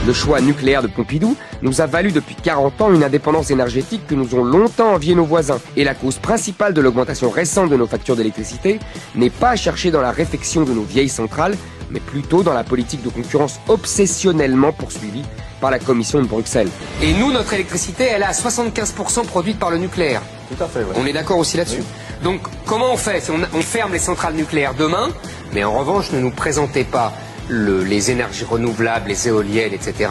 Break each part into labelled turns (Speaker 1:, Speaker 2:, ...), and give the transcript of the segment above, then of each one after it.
Speaker 1: Le choix nucléaire de Pompidou nous a valu depuis 40 ans une indépendance énergétique que nous ont longtemps envié nos voisins. Et la cause principale de l'augmentation récente de nos factures d'électricité n'est pas à chercher dans la réfection de nos vieilles centrales, mais plutôt dans la politique de concurrence obsessionnellement poursuivie par la Commission de Bruxelles.
Speaker 2: Et nous, notre électricité, elle est à 75% produite par le nucléaire.
Speaker 3: Tout à fait, ouais.
Speaker 2: On est d'accord aussi là-dessus. Oui. Donc, comment on fait? On ferme les centrales nucléaires demain, mais en revanche, ne nous présentez pas les énergies renouvelables, les éoliennes, etc.,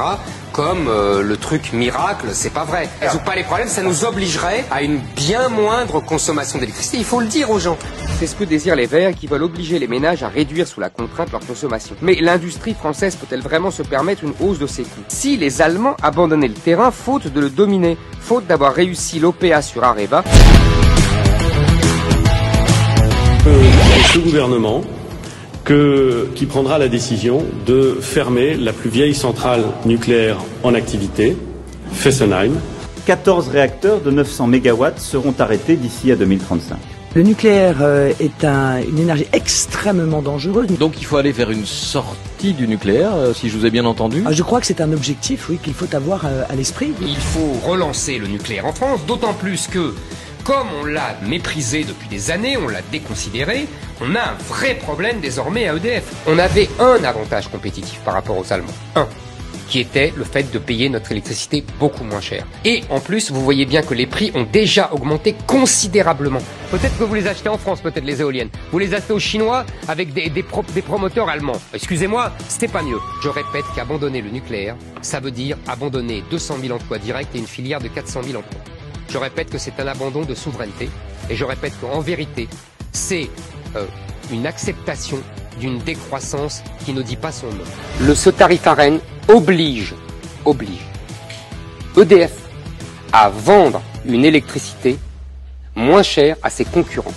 Speaker 2: comme le truc miracle, c'est pas vrai. Ça résout pas les problèmes, ça nous obligerait à une bien moindre consommation d'électricité. Il faut le dire aux gens.
Speaker 1: C'est ce que désirent les Verts qui veulent obliger les ménages à réduire sous la contrainte leur consommation. Mais l'industrie française peut-elle vraiment se permettre une hausse de ses coûts? Si les Allemands abandonnaient le terrain faute de le dominer, faute d'avoir réussi l'OPA sur Areva...
Speaker 4: Ce gouvernement qui prendra la décision de fermer la plus vieille centrale nucléaire en activité, Fessenheim.
Speaker 5: 14 réacteurs de 900 MW seront arrêtés d'ici à 2035.
Speaker 6: Le nucléaire est une énergie extrêmement dangereuse.
Speaker 7: Donc il faut aller vers une sortie du nucléaire, si je vous ai bien entendu.
Speaker 6: Je crois que c'est un objectif, oui, qu'il faut avoir à l'esprit.
Speaker 2: Il faut relancer le nucléaire en France, d'autant plus que, comme on l'a méprisé depuis des années, on l'a déconsidéré, on a un vrai problème désormais à EDF. On avait un avantage compétitif par rapport aux Allemands. Un. Qui était le fait de payer notre électricité beaucoup moins cher. Et en plus, vous voyez bien que les prix ont déjà augmenté considérablement. Peut-être que vous les achetez en France, peut-être les éoliennes. Vous les achetez aux Chinois avec des promoteurs allemands. Excusez-moi, c'était pas mieux. Je répète qu'abandonner le nucléaire, ça veut dire abandonner 200 000 emplois directs et une filière de 400 000 emplois. Je répète que c'est un abandon de souveraineté. Et je répète qu'en vérité, c'est une acceptation d'une décroissance qui ne dit pas son nom. Ce tarif ARENH oblige EDF à vendre une électricité moins chère à ses concurrents.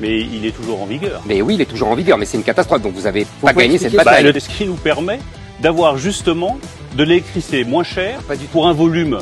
Speaker 3: Mais il est toujours en vigueur.
Speaker 2: Mais oui, il est toujours en vigueur, mais c'est une catastrophe, donc vous n'avez pas gagné cette bataille.
Speaker 3: Ce qui nous permet d'avoir justement de l'électricité moins chère pour un volume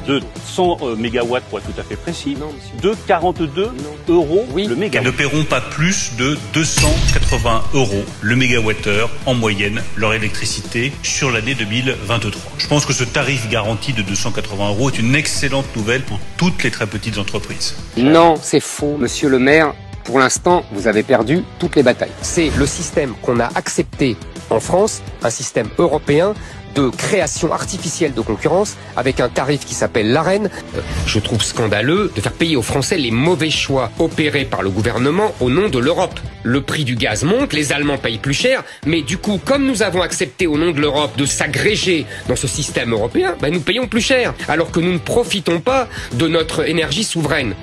Speaker 3: de 100 mégawatts, pour être tout à fait précis, de 42 euros le mégawatt.
Speaker 8: Ils ne paieront pas plus de 280 euros le mégawattheure en moyenne leur électricité sur l'année 2023. Je pense que ce tarif garanti de 280 euros est une excellente nouvelle pour toutes les très petites entreprises.
Speaker 2: Non, c'est faux, monsieur le maire. Pour l'instant, vous avez perdu toutes les batailles. C'est le système qu'on a accepté en France, un système européen de création artificielle de concurrence avec un tarif qui s'appelle l'ARENH. Je trouve scandaleux de faire payer aux Français les mauvais choix opérés par le gouvernement au nom de l'Europe. Le prix du gaz monte, les Allemands payent plus cher, mais du coup, comme nous avons accepté au nom de l'Europe de s'agréger dans ce système européen, nous payons plus cher, alors que nous ne profitons pas de notre énergie souveraine.